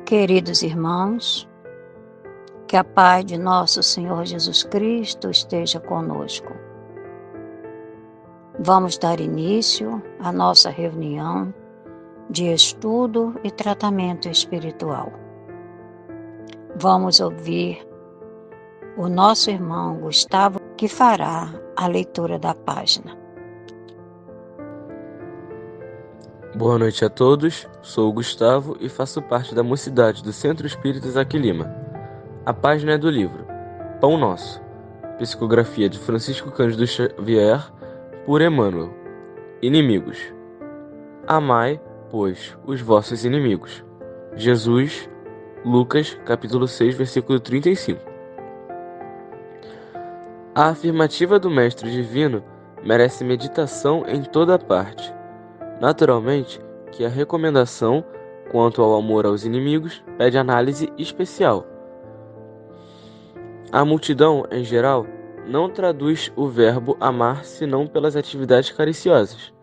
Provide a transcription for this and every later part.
Queridos irmãos, que a paz de nosso Senhor Jesus Cristo esteja conosco. Vamos dar início à nossa reunião de estudo e tratamento espiritual. Vamos ouvir o nosso irmão Gustavo, que fará a leitura da página. Boa noite a todos, sou o Gustavo e faço parte da mocidade do Centro Espíritas Aqui Lima. A página é do livro Pão Nosso, psicografia de Francisco Cândido Xavier, por Emmanuel. Inimigos. Amai, pois, os vossos inimigos. Jesus, Lucas, capítulo 6, versículo 35. A afirmativa do Mestre Divino merece meditação em toda parte. Naturalmente que a recomendação quanto ao amor aos inimigos pede análise especial. A multidão, em geral, não traduz o verbo amar senão pelas atividades cariciosas.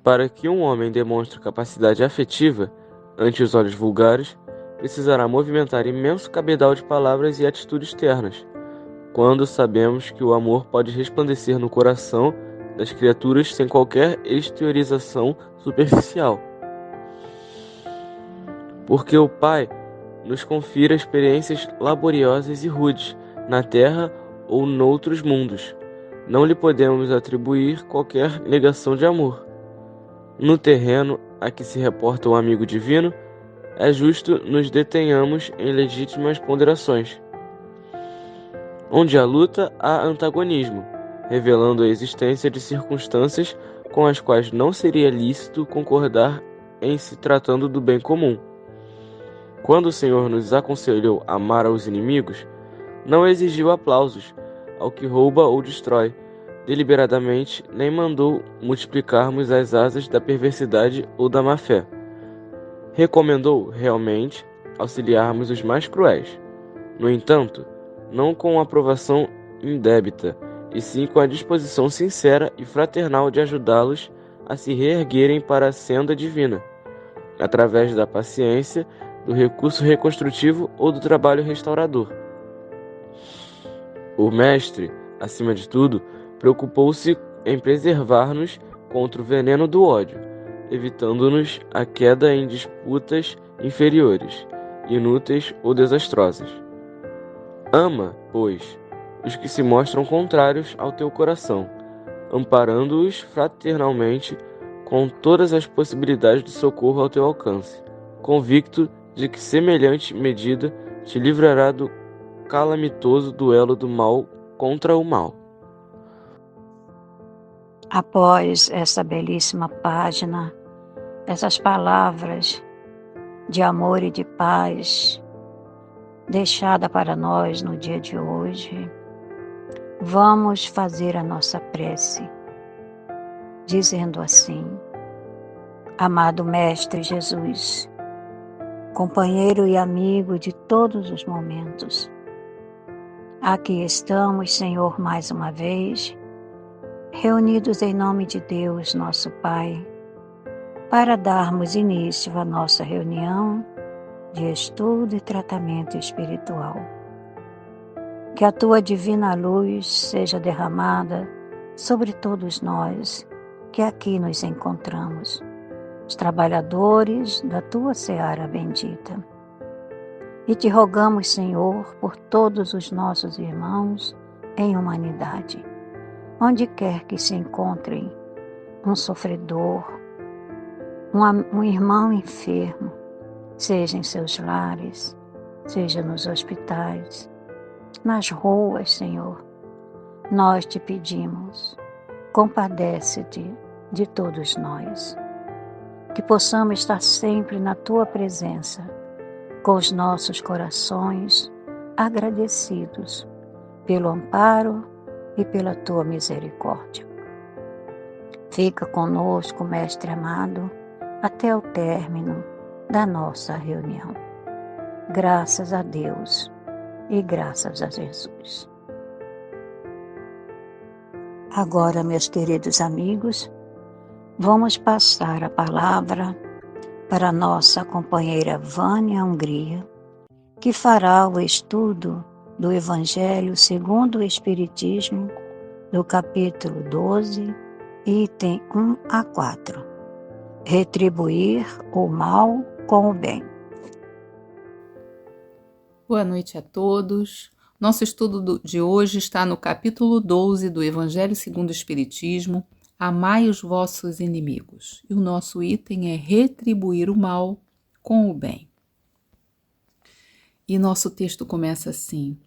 Para que um homem demonstre capacidade afetiva, ante os olhos vulgares, precisará movimentar imenso cabedal de palavras e atitudes ternas, quando sabemos que o amor pode resplandecer no coração das criaturas sem qualquer exteriorização superficial. Porque o Pai nos confira experiências laboriosas e rudes na terra ou noutros mundos. Não lhe podemos atribuir qualquer negação de amor. No terreno a que se reporta o amigo divino, é justo nos detenhamos em legítimas ponderações. Onde há luta, há antagonismo, revelando a existência de circunstâncias com as quais não seria lícito concordar em se tratando do bem comum. Quando o Senhor nos aconselhou amar aos inimigos, não exigiu aplausos ao que rouba ou destrói, deliberadamente, nem mandou multiplicarmos as asas da perversidade ou da má-fé. Recomendou, realmente, auxiliarmos os mais cruéis. No entanto, não com aprovação indébita, e sim com a disposição sincera e fraternal de ajudá-los a se reerguerem para a senda divina, através da paciência, do recurso reconstrutivo ou do trabalho restaurador. O Mestre, acima de tudo, preocupou-se em preservar-nos contra o veneno do ódio, evitando-nos a queda em disputas inferiores, inúteis ou desastrosas. Ama, pois, os que se mostram contrários ao teu coração, amparando-os fraternalmente com todas as possibilidades de socorro ao teu alcance, convicto de que semelhante medida te livrará do calamitoso duelo do mal contra o mal. Após essa belíssima página, essas palavras de amor e de paz deixada para nós no dia de hoje, vamos fazer a nossa prece, dizendo assim: Amado Mestre Jesus, companheiro e amigo de todos os momentos, aqui estamos, Senhor, mais uma vez, reunidos em nome de Deus, nosso Pai, para darmos início à nossa reunião de estudo e tratamento espiritual. Que a Tua divina luz seja derramada sobre todos nós que aqui nos encontramos, os trabalhadores da Tua seara bendita. E te rogamos, Senhor, por todos os nossos irmãos em humanidade, onde quer que se encontrem um sofredor, um irmão enfermo, seja em seus lares, seja nos hospitais, nas ruas, Senhor, nós te pedimos, compadece-te de todos nós, que possamos estar sempre na Tua presença, com os nossos corações agradecidos pelo amparo e pela Tua misericórdia. Fica conosco, Mestre amado, até o término da nossa reunião. Graças a Deus e graças a Jesus. Agora, meus queridos amigos, vamos passar a palavra para nossa companheira Vânia Hungria, que fará o estudo do Evangelho segundo o Espiritismo, do capítulo 12, item 1 a 4. Retribuir o mal com o bem. Boa noite a todos. Nosso estudo de hoje está no capítulo 12 do Evangelho segundo o Espiritismo, Amai os vossos inimigos. E o nosso item é retribuir o mal com o bem. E nosso texto começa assim: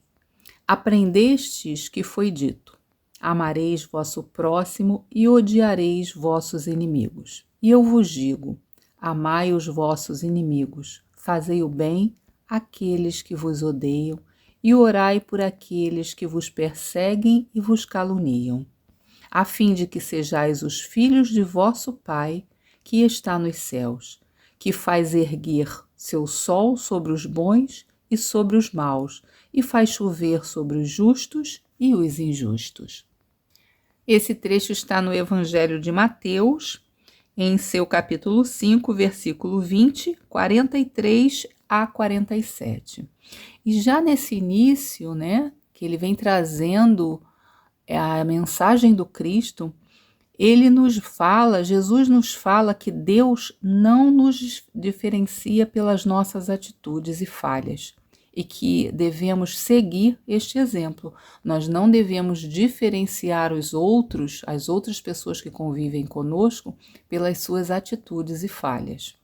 Aprendestes que foi dito: amareis vosso próximo e odiareis vossos inimigos. E eu vos digo: amai os vossos inimigos, fazei o bem àqueles que vos odeiam e orai por aqueles que vos perseguem e vos caluniam, a fim de que sejais os filhos de vosso Pai, que está nos céus, que faz erguer seu sol sobre os bons e sobre os maus, e faz chover sobre os justos e os injustos. Esse trecho está no Evangelho de Mateus, em seu capítulo 5, versículo 20, 43 a 47. E já nesse início, que ele vem trazendo a mensagem do Cristo, Jesus nos fala que Deus não nos diferencia pelas nossas atitudes e falhas e que devemos seguir este exemplo. Nós não devemos diferenciar as outras pessoas que convivem conosco, pelas suas atitudes e falhas.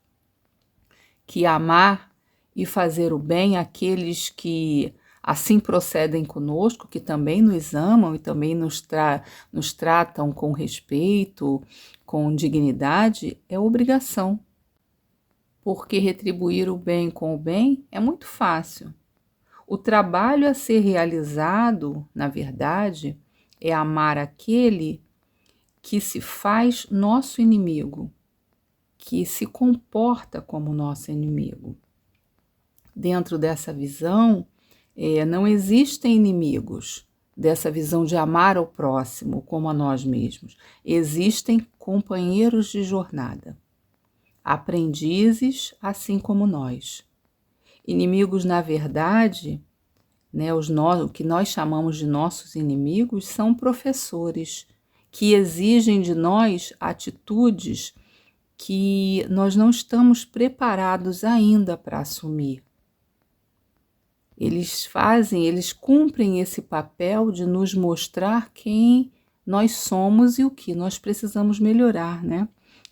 Que amar e fazer o bem àqueles que assim procedem conosco, que também nos amam e também nos tratam com respeito, com dignidade, é obrigação. Porque retribuir o bem com o bem é muito fácil. O trabalho a ser realizado, na verdade, é amar aquele que se faz nosso inimigo, que se comporta como nosso inimigo. Dentro dessa visão, não existem inimigos, dessa visão de amar ao próximo como a nós mesmos. Existem companheiros de jornada, aprendizes assim como nós. Inimigos, na verdade, o que nós chamamos de nossos inimigos são professores que exigem de nós atitudes que nós não estamos preparados ainda para assumir. Eles cumprem esse papel de nos mostrar quem nós somos e o que nós precisamos melhorar,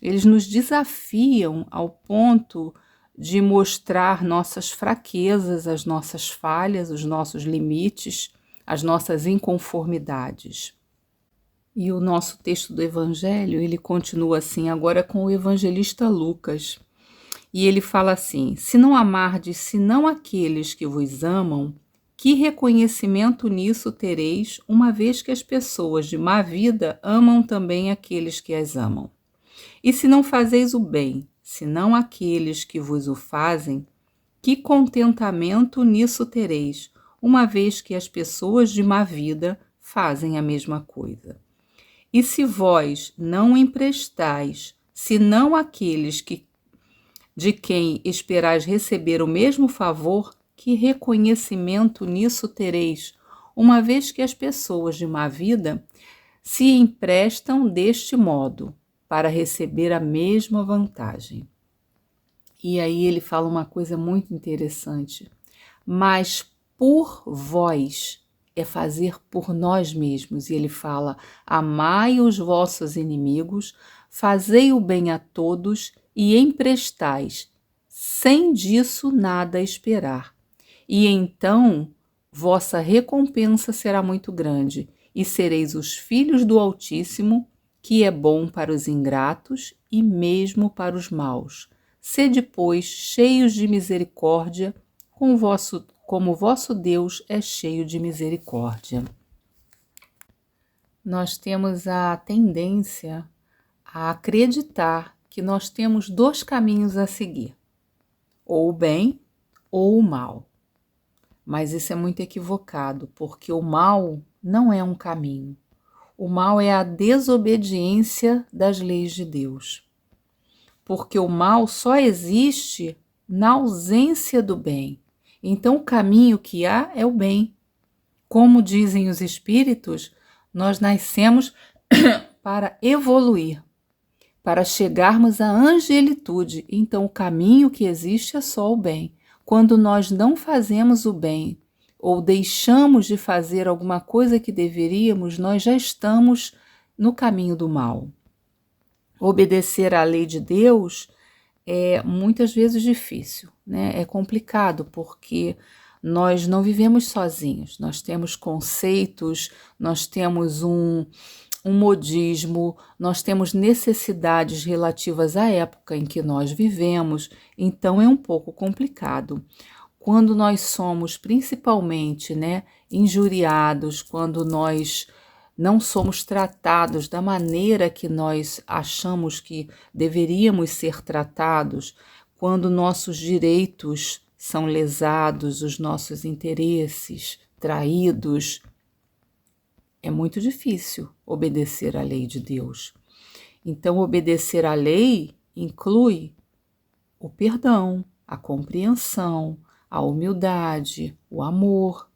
Eles nos desafiam ao ponto de mostrar nossas fraquezas, as nossas falhas, os nossos limites, as nossas inconformidades. E o nosso texto do Evangelho, ele continua assim, agora com o evangelista Lucas. E ele fala assim: se não amardes senão aqueles que vos amam, que reconhecimento nisso tereis, uma vez que as pessoas de má vida amam também aqueles que as amam? E se não fazeis o bem, senão aqueles que vos o fazem, que contentamento nisso tereis, uma vez que as pessoas de má vida fazem a mesma coisa? E se vós não emprestais, senão aqueles de quem esperais receber o mesmo favor, que reconhecimento nisso tereis, uma vez que as pessoas de má vida se emprestam deste modo, para receber a mesma vantagem. E aí ele fala uma coisa muito interessante. Mas por vós é fazer por nós mesmos. E ele fala: amai os vossos inimigos, fazei o bem a todos e emprestais, sem disso nada esperar. E então vossa recompensa será muito grande, e sereis os filhos do Altíssimo, que é bom para os ingratos e mesmo para os maus. Sede, pois, cheios de misericórdia, como vosso Deus é cheio de misericórdia. Nós temos a tendência a acreditar que nós temos dois caminhos a seguir, ou o bem ou o mal. Mas isso é muito equivocado, porque o mal não é um caminho. O mal é a desobediência das leis de Deus. porque o mal só existe na ausência do bem. Então, o caminho que há é o bem. Como dizem os espíritos, nós nascemos para evoluir, para chegarmos à angelitude. Então, o caminho que existe é só o bem. Quando nós não fazemos o bem ou deixamos de fazer alguma coisa que deveríamos, nós já estamos no caminho do mal. Obedecer à lei de Deus é muitas vezes difícil, né? É complicado porque nós não vivemos sozinhos, nós temos conceitos, nós temos um modismo, nós temos necessidades relativas à época em que nós vivemos, então é um pouco complicado. Quando nós somos principalmente, né, injuriados, quando nós não somos tratados da maneira que nós achamos que deveríamos ser tratados, quando nossos direitos são lesados, os nossos interesses traídos, é muito difícil obedecer à lei de Deus. Então, obedecer à lei inclui o perdão, a compreensão, a humildade, o amor,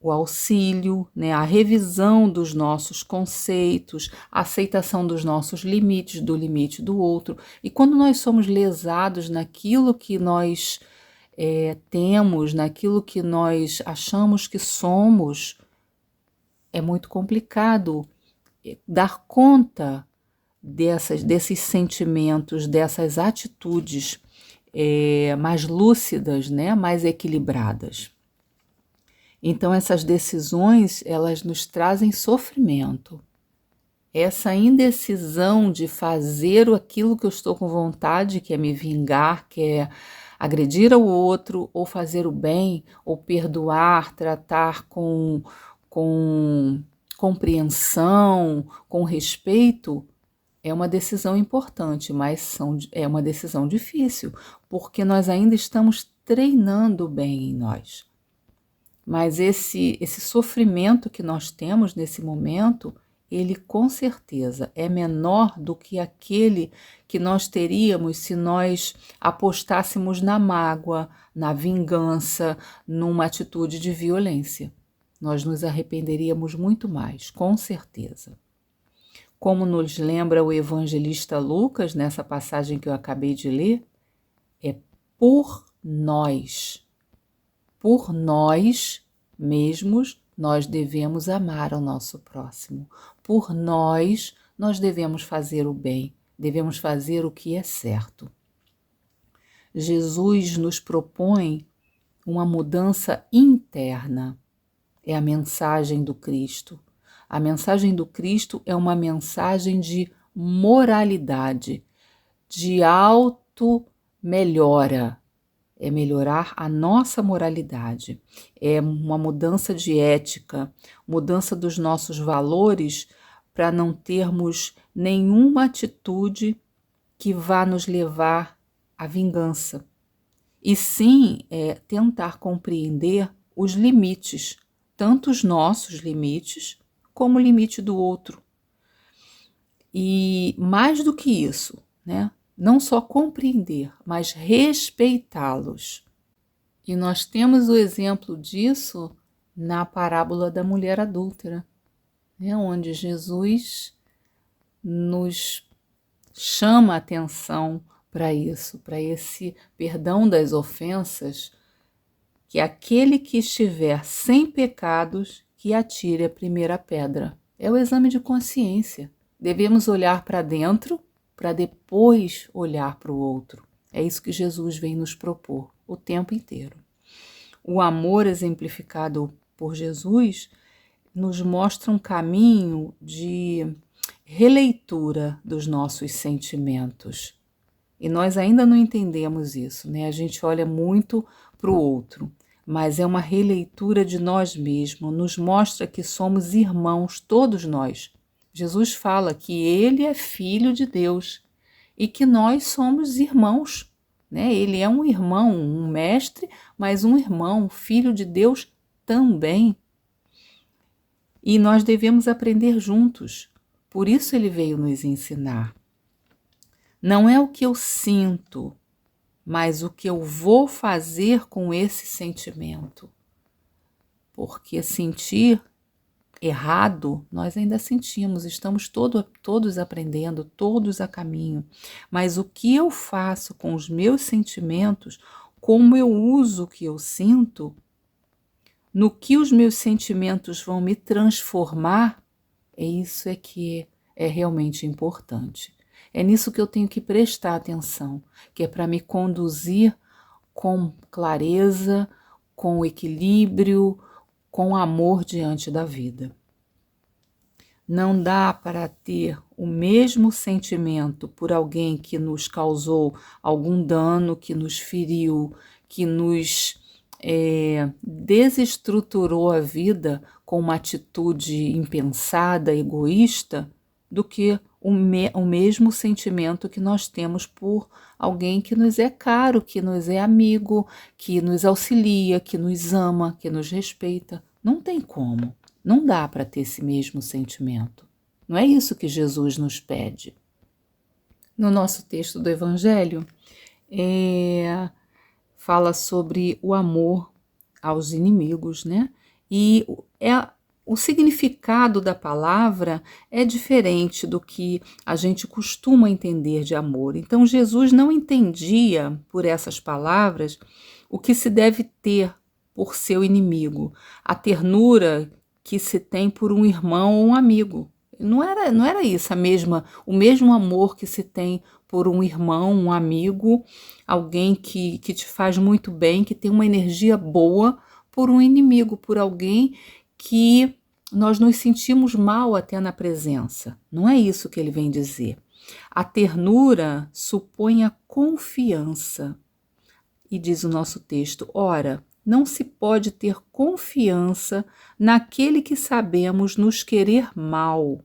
o auxílio, né, a revisão dos nossos conceitos, a aceitação dos nossos limites, do limite do outro. E quando nós somos lesados naquilo que nós temos, naquilo que nós achamos que somos, é muito complicado dar conta desses sentimentos, dessas atitudes mais lúcidas, né, mais equilibradas. Então, essas decisões, elas nos trazem sofrimento. Essa indecisão de fazer aquilo que eu estou com vontade, que é me vingar, que é agredir ao outro, ou fazer o bem, ou perdoar, tratar com compreensão, com respeito, é uma decisão importante, mas é uma decisão difícil, porque nós ainda estamos treinando o bem em nós. Mas esse sofrimento que nós temos nesse momento, ele com certeza é menor do que aquele que nós teríamos se nós apostássemos na mágoa, na vingança, numa atitude de violência. Nós nos arrependeríamos muito mais, com certeza. Como nos lembra o evangelista Lucas, nessa passagem que eu acabei de ler, é por nós mesmos, nós devemos amar ao nosso próximo. Por nós devemos fazer o bem, devemos fazer o que é certo. Jesus nos propõe uma mudança interna. É a mensagem do Cristo. A mensagem do Cristo é uma mensagem de moralidade, de auto-melhora. É melhorar a nossa moralidade, é uma mudança de ética, mudança dos nossos valores para não termos nenhuma atitude que vá nos levar à vingança. E sim, tentar compreender os limites, tanto os nossos limites como o limite do outro. E mais do que isso, né? Não só compreender, mas respeitá-los. E nós temos o exemplo disso na parábola da mulher adúltera, né, onde Jesus nos chama a atenção para isso, para esse perdão das ofensas, que aquele que estiver sem pecados, que atire a primeira pedra. É o exame de consciência. Devemos olhar para dentro para depois olhar para o outro. É isso que Jesus vem nos propor o tempo inteiro. O amor exemplificado por Jesus nos mostra um caminho de releitura dos nossos sentimentos. E nós ainda não entendemos isso, né? A gente olha muito para o outro, mas é uma releitura de nós mesmos, nos mostra que somos irmãos, todos nós. Jesus fala que ele é filho de Deus e que nós somos irmãos, né? Ele é um irmão, um mestre, mas um irmão, filho de Deus também. E nós devemos aprender juntos. Por isso ele veio nos ensinar. Não é o que eu sinto, mas o que eu vou fazer com esse sentimento. Porque sentir errado, nós ainda sentimos, estamos todos aprendendo, todos a caminho. Mas o que eu faço com os meus sentimentos, como eu uso o que eu sinto, no que os meus sentimentos vão me transformar, isso é que é realmente importante. É nisso que eu tenho que prestar atenção, que é para me conduzir com clareza, com equilíbrio, com amor diante da vida. Não dá para ter o mesmo sentimento por alguém que nos causou algum dano, que nos feriu, que nos desestruturou a vida com uma atitude impensada, egoísta, do que o mesmo sentimento que nós temos por alguém que nos é caro, que nos é amigo, que nos auxilia, que nos ama, que nos respeita. Não tem como, não dá para ter esse mesmo sentimento. Não é isso que Jesus nos pede. No nosso texto do Evangelho, fala sobre o amor aos inimigos, né? E o significado da palavra é diferente do que a gente costuma entender de amor. Então, Jesus não entendia por essas palavras o que se deve ter por seu inimigo, a ternura que se tem por um irmão ou um amigo. Não era isso o mesmo amor que se tem por um irmão, um amigo, alguém que te faz muito bem, que tem uma energia boa, por um inimigo, por alguém que nós nos sentimos mal até na presença. Não é isso que ele vem dizer. A ternura supõe a confiança. E diz o nosso texto, ora, não se pode ter confiança naquele que sabemos nos querer mal.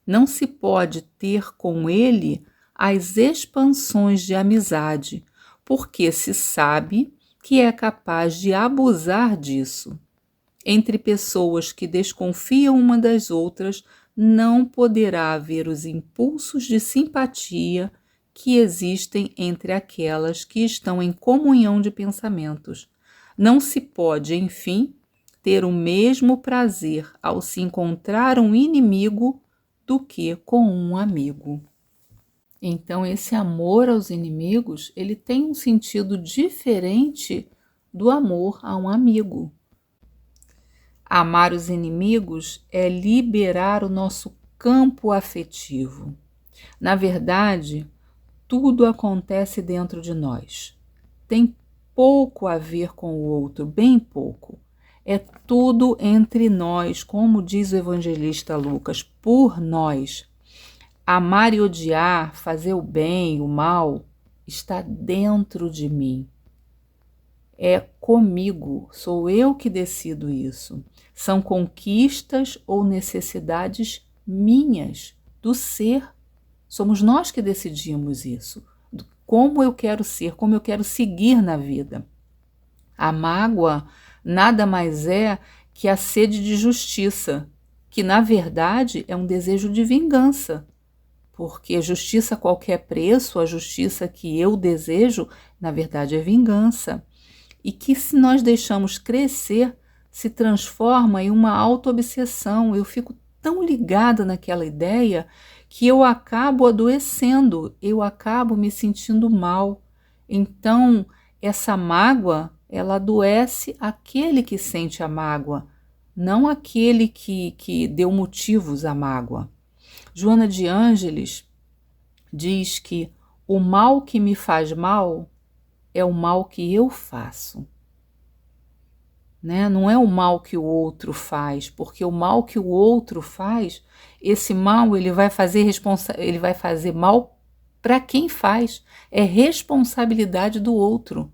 Não se pode ter com ele as expansões de amizade, porque se sabe que é capaz de abusar disso. Entre pessoas que desconfiam uma das outras, não poderá haver os impulsos de simpatia que existem entre aquelas que estão em comunhão de pensamentos. Não se pode, enfim, ter o mesmo prazer ao se encontrar um inimigo do que com um amigo. Então, esse amor aos inimigos, ele tem um sentido diferente do amor a um amigo. Amar os inimigos é liberar o nosso campo afetivo. Na verdade, tudo acontece dentro de nós. Tem pouco a ver com o outro, bem pouco. É tudo entre nós, como diz o evangelista Lucas, por nós. Amar e odiar, fazer o bem, o mal, está dentro de mim. É comigo, sou eu que decido isso. São conquistas ou necessidades minhas, do ser. Somos nós que decidimos isso. Como eu quero ser, como eu quero seguir na vida. A mágoa nada mais é que a sede de justiça, que na verdade é um desejo de vingança. Porque justiça a qualquer preço, a justiça que eu desejo, na verdade é vingança. E que se nós deixamos crescer, se transforma em uma autoobsessão. Eu fico tão ligada naquela ideia que eu acabo adoecendo, eu acabo me sentindo mal. Então, essa mágoa, ela adoece aquele que sente a mágoa, não aquele que deu motivos à mágoa. Joana de Ângeles diz que o mal que me faz mal é o mal que eu faço. Né? Não é o mal que o outro faz, porque o mal que o outro faz, esse mal ele vai fazer mal para quem faz. É responsabilidade do outro,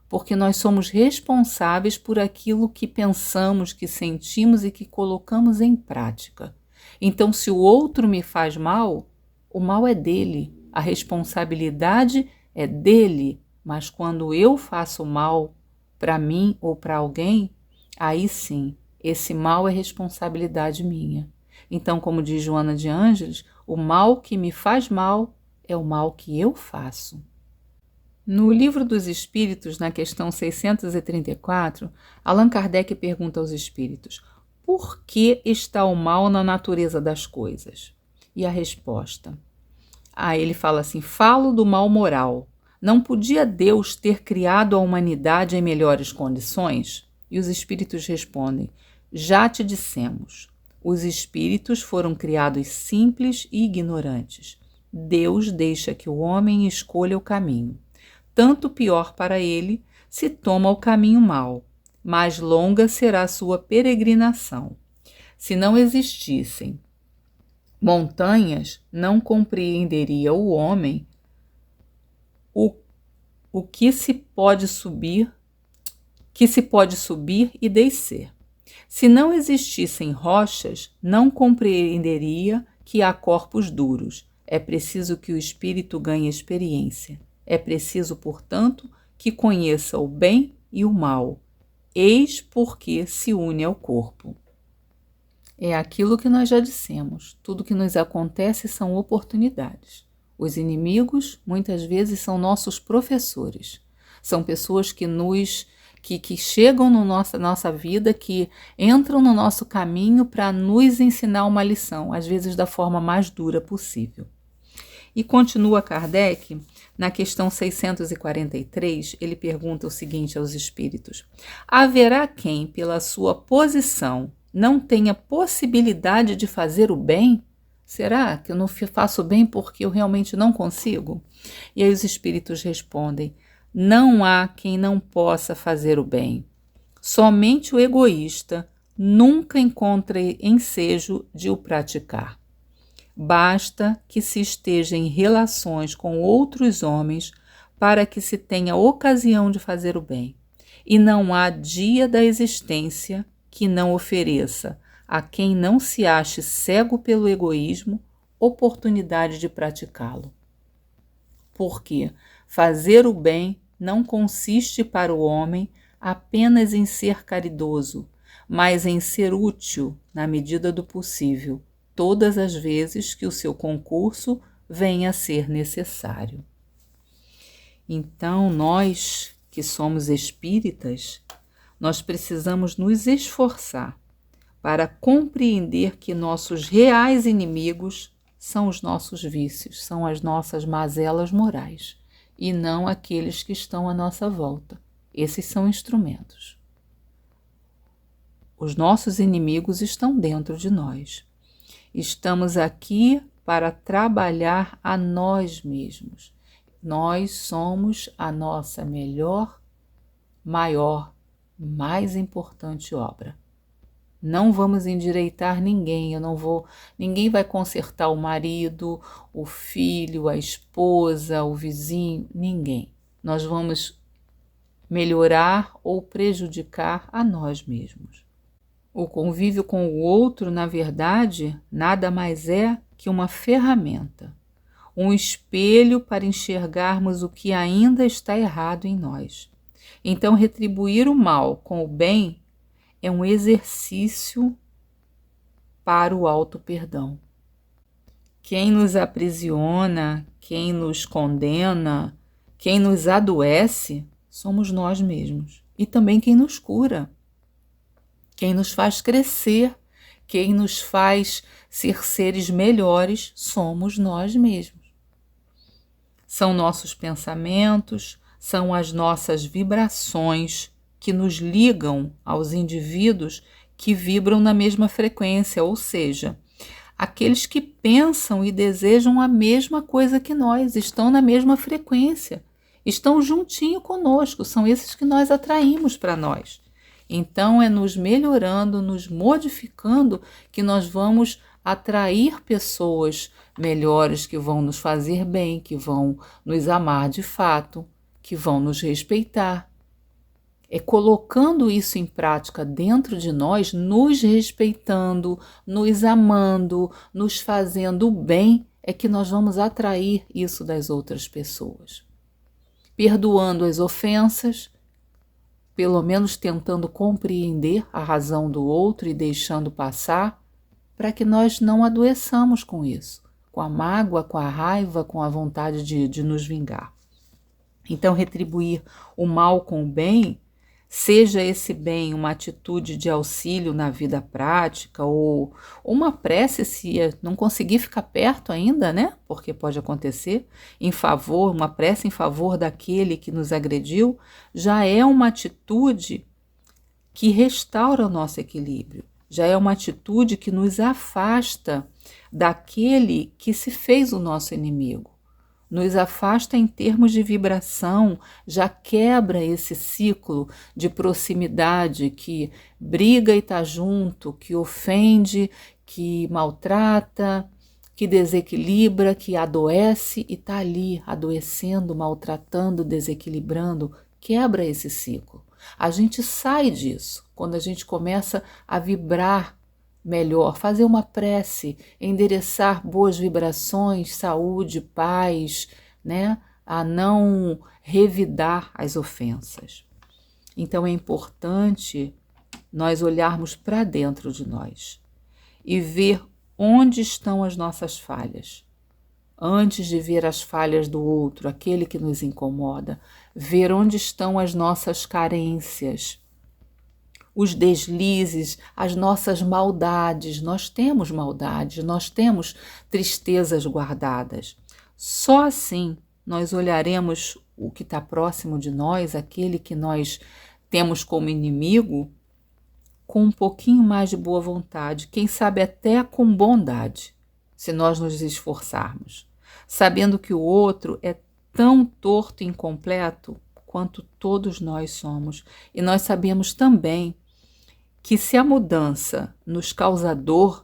porque nós somos responsáveis por aquilo que pensamos, que sentimos e que colocamos em prática. Então, se o outro me faz mal, o mal é dele, a responsabilidade é dele, mas quando eu faço mal para mim ou para alguém, aí sim, esse mal é responsabilidade minha. Então, como diz Joana de Ângeles, o mal que me faz mal, é o mal que eu faço. No Livro dos Espíritos, na questão 634, Allan Kardec pergunta aos espíritos: por que está o mal na natureza das coisas? E a resposta: ele fala assim: falo do mal moral. Não podia Deus ter criado a humanidade em melhores condições? E os espíritos respondem: já te dissemos, os espíritos foram criados simples e ignorantes. Deus deixa que o homem escolha o caminho. Tanto pior para ele se toma o caminho mau, mais longa será a sua peregrinação. Se não existissem montanhas, não compreenderia o homem o que se pode subir e descer. Se não existissem rochas, não compreenderia que há corpos duros. É preciso que o espírito ganhe experiência. É preciso, portanto, que conheça o bem e o mal. Eis porque se une ao corpo. É aquilo que nós já dissemos. Tudo que nos acontece são oportunidades. Os inimigos, muitas vezes, são nossos professores. São pessoas que chegam na nossa vida, que entram no nosso caminho para nos ensinar uma lição, às vezes da forma mais dura possível. E continua Kardec, na questão 643, ele pergunta o seguinte aos espíritos: haverá quem, pela sua posição, não tenha possibilidade de fazer o bem? Será que eu não faço bem porque eu realmente não consigo? E aí os espíritos respondem: não há quem não possa fazer o bem. Somente o egoísta nunca encontra ensejo de o praticar. Basta que se esteja em relações com outros homens para que se tenha ocasião de fazer o bem. E não há dia da existência que não ofereça a quem não se ache cego pelo egoísmo oportunidade de praticá-lo. Porque fazer o bem não consiste para o homem apenas em ser caridoso, mas em ser útil na medida do possível, todas as vezes que o seu concurso venha a ser necessário. Então, nós que somos espíritas, nós precisamos nos esforçar para compreender que nossos reais inimigos são os nossos vícios, são as nossas mazelas morais, e não aqueles que estão à nossa volta. Esses são instrumentos. Os nossos inimigos estão dentro de nós. Estamos aqui para trabalhar a nós mesmos. Nós somos a nossa melhor, maior, mais importante obra. Não vamos endireitar ninguém, ninguém vai consertar o marido, o filho, a esposa, o vizinho, ninguém. Nós vamos melhorar ou prejudicar a nós mesmos. O convívio com o outro, na verdade, nada mais é que uma ferramenta, um espelho para enxergarmos o que ainda está errado em nós. Então, retribuir o mal com o bem é um exercício para o auto-perdão. Quem nos aprisiona, quem nos condena, quem nos adoece, somos nós mesmos. E também quem nos cura, quem nos faz crescer, quem nos faz ser seres melhores, somos nós mesmos. São nossos pensamentos, são as nossas vibrações que nos ligam aos indivíduos que vibram na mesma frequência, ou seja, aqueles que pensam e desejam a mesma coisa que nós, estão na mesma frequência, estão juntinho conosco, são esses que nós atraímos para nós. Então é nos melhorando, nos modificando que nós vamos atrair pessoas melhores que vão nos fazer bem, que vão nos amar de fato, que vão nos respeitar. É colocando isso em prática dentro de nós, nos respeitando, nos amando, nos fazendo bem, é que nós vamos atrair isso das outras pessoas. Perdoando as ofensas, pelo menos tentando compreender a razão do outro e deixando passar, para que nós não adoeçamos com isso. com a mágoa, com a raiva, com a vontade de nos vingar. Então, retribuir o mal com o bem, seja esse bem uma atitude de auxílio na vida prática ou uma prece, se não conseguir ficar perto ainda, né? Porque pode acontecer, uma prece em favor daquele que nos agrediu, já é uma atitude que restaura o nosso equilíbrio. Já é uma atitude que nos afasta daquele que se fez o nosso inimigo. Nos afasta em termos de vibração, já quebra esse ciclo de proximidade que briga e está junto, que ofende, que maltrata, que desequilibra, que adoece e está ali adoecendo, maltratando, desequilibrando. Quebra esse ciclo. A gente sai disso quando a gente começa a vibrar melhor, fazer uma prece, endereçar boas vibrações, saúde, paz, né? A não revidar as ofensas. Então é importante nós olharmos para dentro de nós e ver onde estão as nossas falhas. Antes de ver as falhas do outro, aquele que nos incomoda, ver onde estão as nossas carências, os deslizes, as nossas maldades. Nós temos maldades, nós temos tristezas guardadas. Só assim nós olharemos o que está próximo de nós, aquele que nós temos como inimigo, com um pouquinho mais de boa vontade, quem sabe até com bondade, se nós nos esforçarmos, sabendo que o outro é tão torto e incompleto quanto todos nós somos. E nós sabemos também que se a mudança nos causa dor,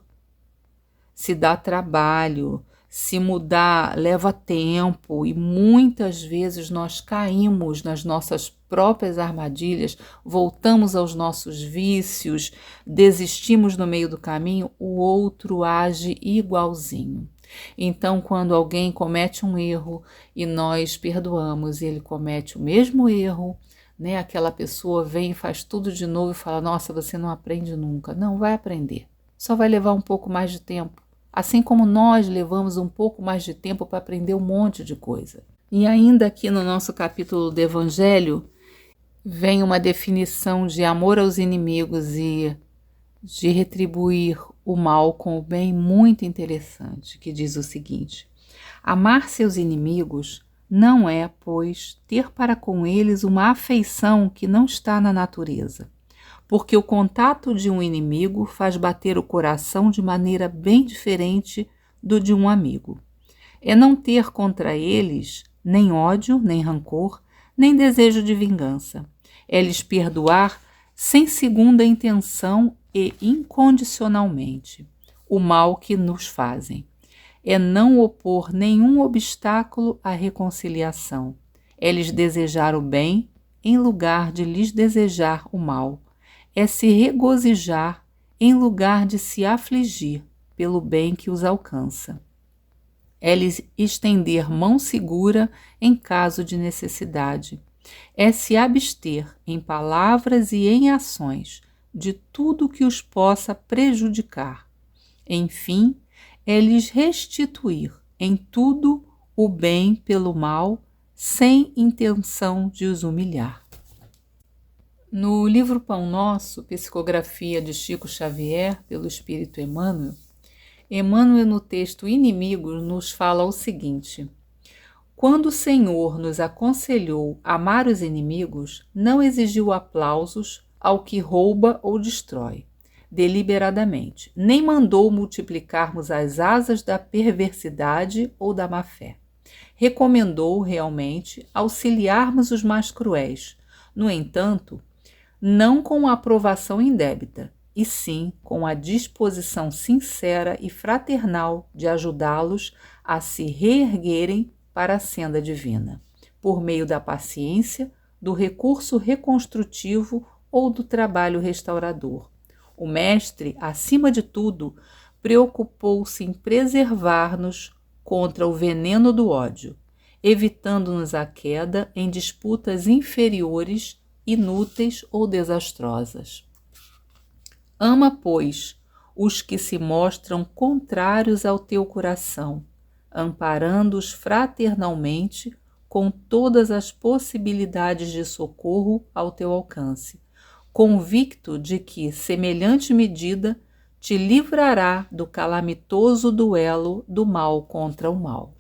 se dá trabalho, se mudar leva tempo e muitas vezes nós caímos nas nossas próprias armadilhas, voltamos aos nossos vícios, desistimos no meio do caminho, o outro age igualzinho. Então, quando alguém comete um erro e nós perdoamos e ele comete o mesmo erro, né, aquela pessoa vem e faz tudo de novo e fala: nossa, você não aprende nunca. Não, vai aprender. Só vai levar um pouco mais de tempo. Assim como nós levamos um pouco mais de tempo para aprender um monte de coisa. E ainda aqui no nosso capítulo do Evangelho, vem uma definição de amor aos inimigos e de retribuir o mal com o bem muito interessante, que diz o seguinte: amar seus inimigos não é, pois, ter para com eles uma afeição que não está na natureza, porque o contato de um inimigo faz bater o coração de maneira bem diferente do de um amigo. É não ter contra eles nem ódio, nem rancor, nem desejo de vingança. É lhes perdoar sem segunda intenção e incondicionalmente o mal que nos fazem. É não opor nenhum obstáculo à reconciliação. É lhes desejar o bem em lugar de lhes desejar o mal. É se regozijar em lugar de se afligir pelo bem que os alcança. É lhes estender mão segura em caso de necessidade. É se abster em palavras e em ações de tudo que os possa prejudicar. Enfim, é lhes restituir em tudo o bem pelo mal, sem intenção de os humilhar. No livro Pão Nosso, psicografia de Chico Xavier pelo Espírito Emmanuel, Emmanuel no texto Inimigos nos fala o seguinte: quando o Senhor nos aconselhou amar os inimigos, não exigiu aplausos ao que rouba ou destrói deliberadamente, nem mandou multiplicarmos as asas da perversidade ou da má-fé. Recomendou realmente auxiliarmos os mais cruéis, no entanto, não com a aprovação indébita, e sim com a disposição sincera e fraternal de ajudá-los a se reerguerem para a senda divina, por meio da paciência, do recurso reconstrutivo ou do trabalho restaurador. O Mestre, acima de tudo, preocupou-se em preservar-nos contra o veneno do ódio, evitando-nos a queda em disputas inferiores, inúteis ou desastrosas. Ama, pois, os que se mostram contrários ao teu coração, amparando-os fraternalmente com todas as possibilidades de socorro ao teu alcance, convicto de que semelhante medida te livrará do calamitoso duelo do mal contra o mal.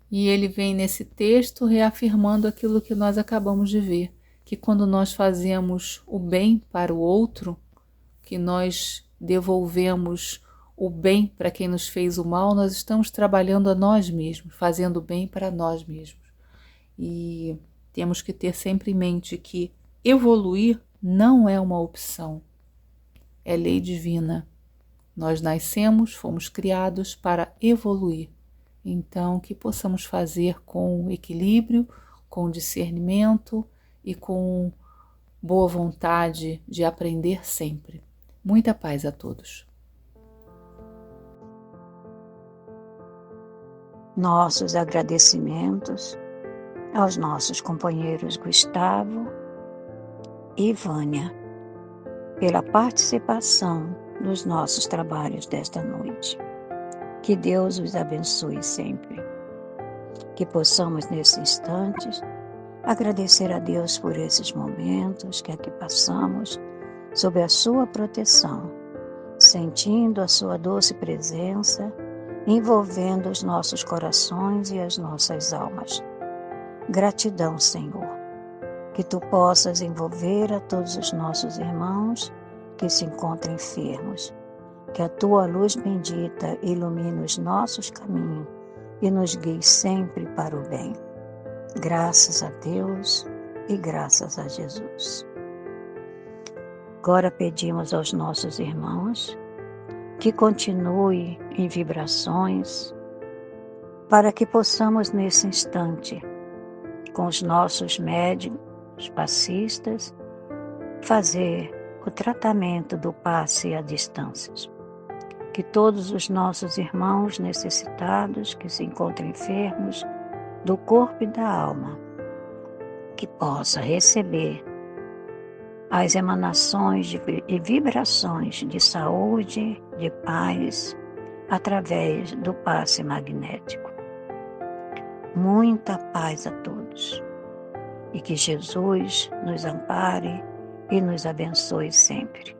E ele vem nesse texto reafirmando aquilo que nós acabamos de ver, que quando nós fazemos o bem para o outro, que nós devolvemos o bem para quem nos fez o mal, nós estamos trabalhando a nós mesmos, fazendo o bem para nós mesmos. E temos que ter sempre em mente que evoluir não é uma opção, é lei divina. Nós nascemos, fomos criados para evoluir. Então, que possamos fazer com equilíbrio, com discernimento e com boa vontade de aprender sempre. Muita paz a todos. Nossos agradecimentos aos nossos companheiros Gustavo e Vânia pela participação nos nossos trabalhos desta noite. Que Deus os abençoe sempre. Que possamos, nesses instantes, agradecer a Deus por esses momentos que aqui passamos, sob a sua proteção, sentindo a sua doce presença, envolvendo os nossos corações e as nossas almas. Gratidão, Senhor, que Tu possas envolver a todos os nossos irmãos que se encontram enfermos, que a Tua luz bendita ilumine os nossos caminhos e nos guie sempre para o bem. Graças a Deus e graças a Jesus. Agora pedimos aos nossos irmãos que continue em vibrações para que possamos nesse instante, com os nossos médicos passistas, fazer o tratamento do passe à distância. Que todos os nossos irmãos necessitados que se encontram enfermos do corpo e da alma, que possa receber as emanações e vibrações de saúde, de paz, através do passe magnético. Muita paz a todos e que Jesus nos ampare e nos abençoe sempre.